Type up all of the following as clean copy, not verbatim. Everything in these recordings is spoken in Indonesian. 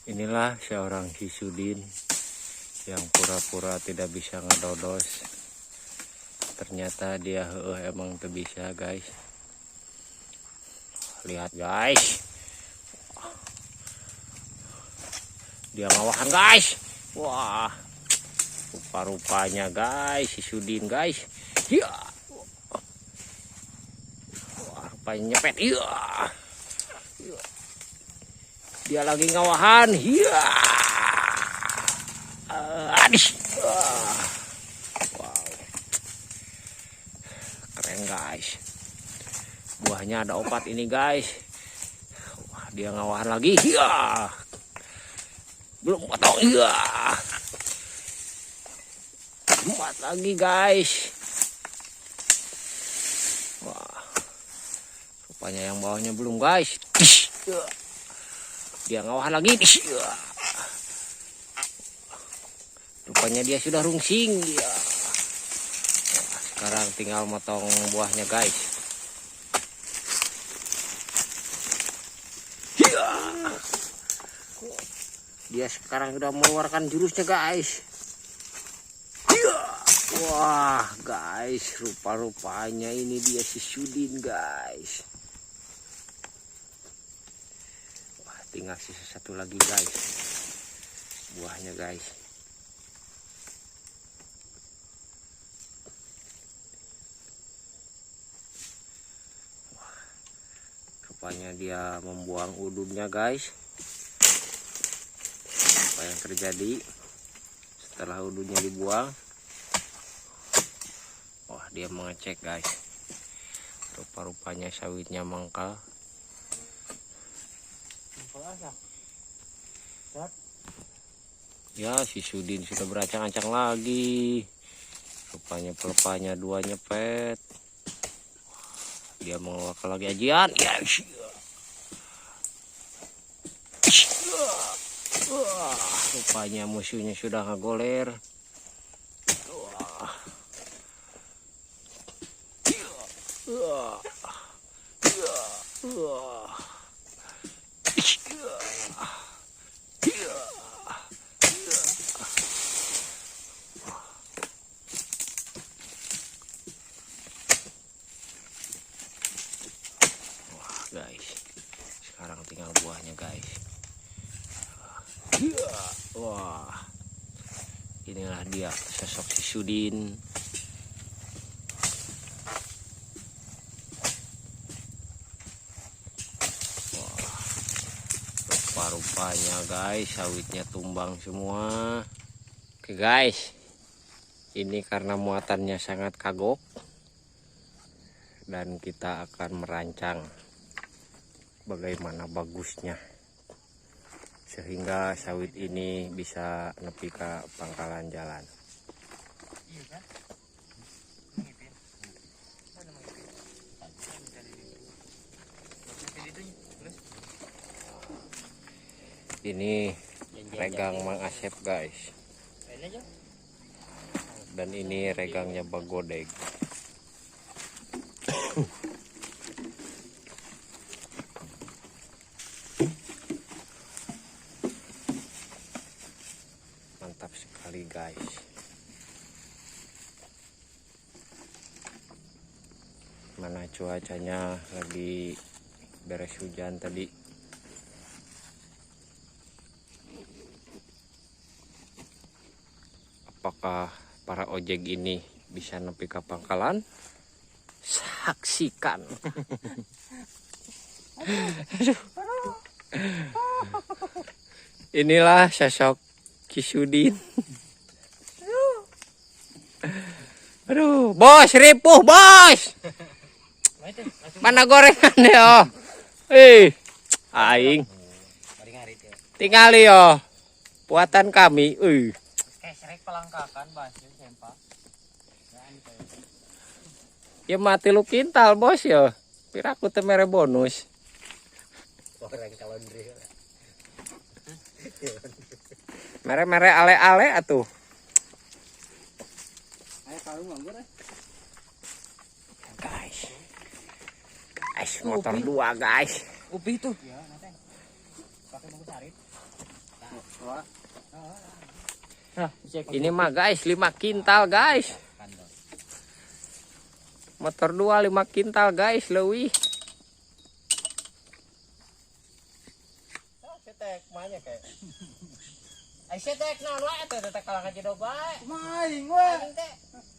Inilah seorang Hisudin yang pura-pura tidak bisa ngedodos. Ternyata dia emang tuh bisa, guys. Lihat, guys. Dia ngawahan, guys. Wah. Rupa-rupanya, guys, Hisudin, guys. Ya. Wah, rupanya nyepet. Iya. Dia lagi ngawahan. Iya. Adis. Wow. Keren, guys. Buahnya ada 4 ini, guys. Wah, dia ngawahan lagi. Iya. Belum potong. Iya. 4 lagi, guys. Wah. Rupanya yang bawahnya belum, guys. Dia ngawahan lagi. Rupanya dia sudah rungsing. Ya. Nah, sekarang tinggal motong buahnya, guys. Ya. Dia sekarang sudah mengeluarkan jurusnya, guys. Ya. Wah, guys, rupa-rupanya ini dia Hisudin, guys. Wah, tinggal sisa 1 lagi, guys. Buahnya, guys. Rupanya dia membuang udunnya, guys. Apa yang terjadi setelah udunnya dibuang? Wah, dia mengecek, guys. Rupa-rupanya sawitnya mangkal. Ya, Hisudin sudah berancang-ancang lagi. Rupanya pelepahnya 2 nyepet. Dia mengeluarkan lagi ajian. Ya, rupanya musuhnya sudah ngegoler. Guys, sekarang tinggal buahnya, guys. Wah, inilah dia sosok Hisudin. Wah, rupa-rupanya, guys, sawitnya tumbang semua. Oke, guys, ini karena muatannya sangat kagok dan kita akan merancang bagaimana bagusnya sehingga sawit ini bisa nepi ke pangkalan jalan. Ini regang Mang Asep, guys, dan ini regangnya Bagodeg. Mantap sekali, guys. Mana cuacanya lagi beres hujan tadi. Apakah para ojek ini bisa nepi ke pangkalan? Saksikan. Inilah sosok Hisudin. Aduh, bos, ripuh, bos. Mana gorengan ya? Aing. Tinggal yo. Buatan kami. Ya mati lu kintal, bos ya. Piraku teh mere bonus. Mere-mere ale-ale atuh. Guys, motor 2, guys. Upi tuh. Ya, nanti. Pakai bungkus arit. Ini mah guys 5 kintal guys. Motor 2 5 kintal guys leuwih. Setek mahnya kayak. Ai setek naon wae teh teh kalah ka jedog bae. Maing we. Teh.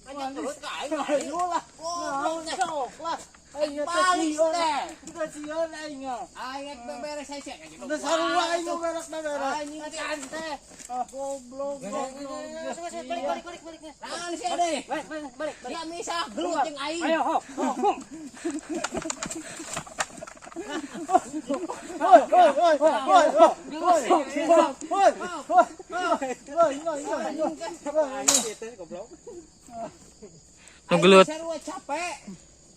Anya turut ka aing. Aing lah. Naon sok lah. Aing teh. Kita sieun aing. Aing beberes saya ka jedog. Udah sarua aing berak berak. Anjing kan teh. Goblok. Balik. Naon sih deui? Balik. Ya misah gelut jeung aing. Ayo hok.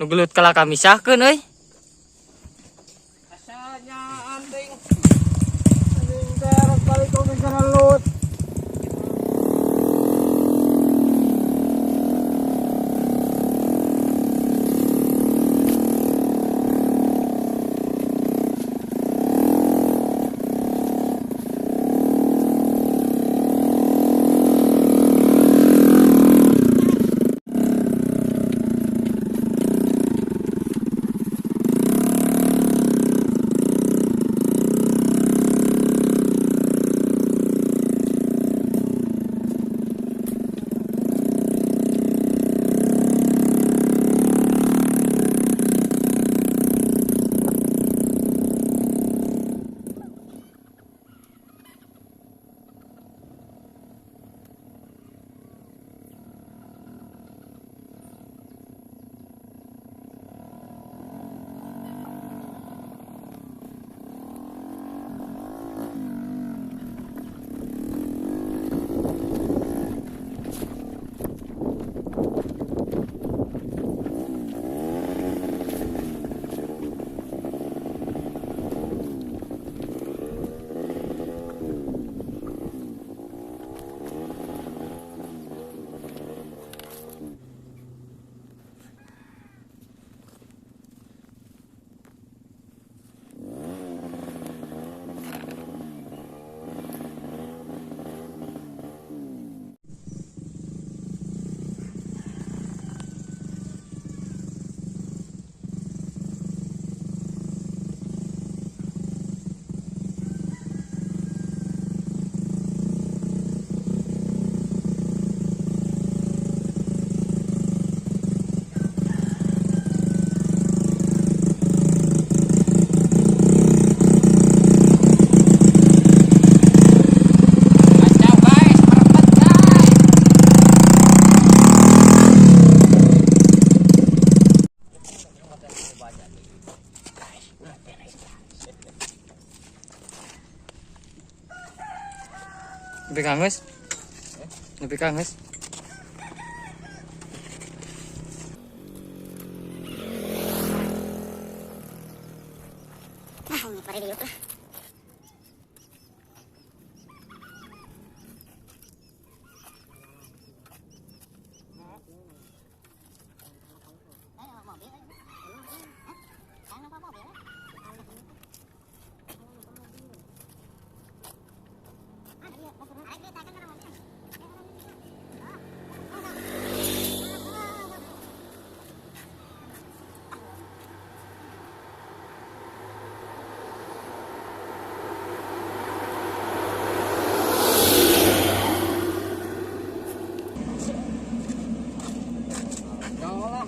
Nu gelut kala kami misahkeun euy. Asalnya anting. Anting derek balik kau misalnya lut. Nepi kanges? Nepi kanges? Nah, ini pada diuk lah.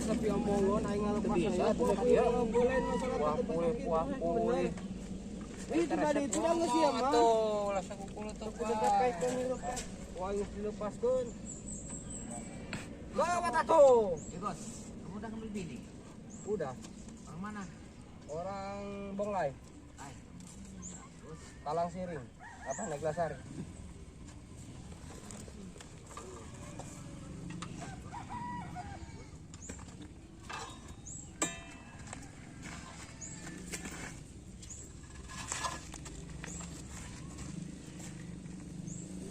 Tapi omongan aing ngalepas saya boleh boleh. Ini tadi itu nang geus ieu mah. Atuh, rasa kukul tuh. Wah, geus dilepaskeun. Gawat atuh. Bos, kamu udah ngambil bini? Udah. Orang mana? Orang Bonglai. Talang Siring. Apa Neglasari?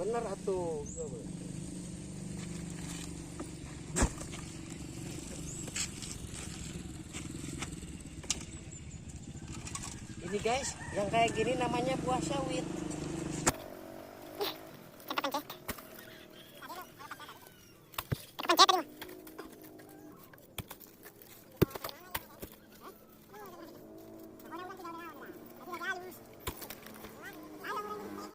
Bener atuh. Ini guys, yang kayak gini namanya buah sawit.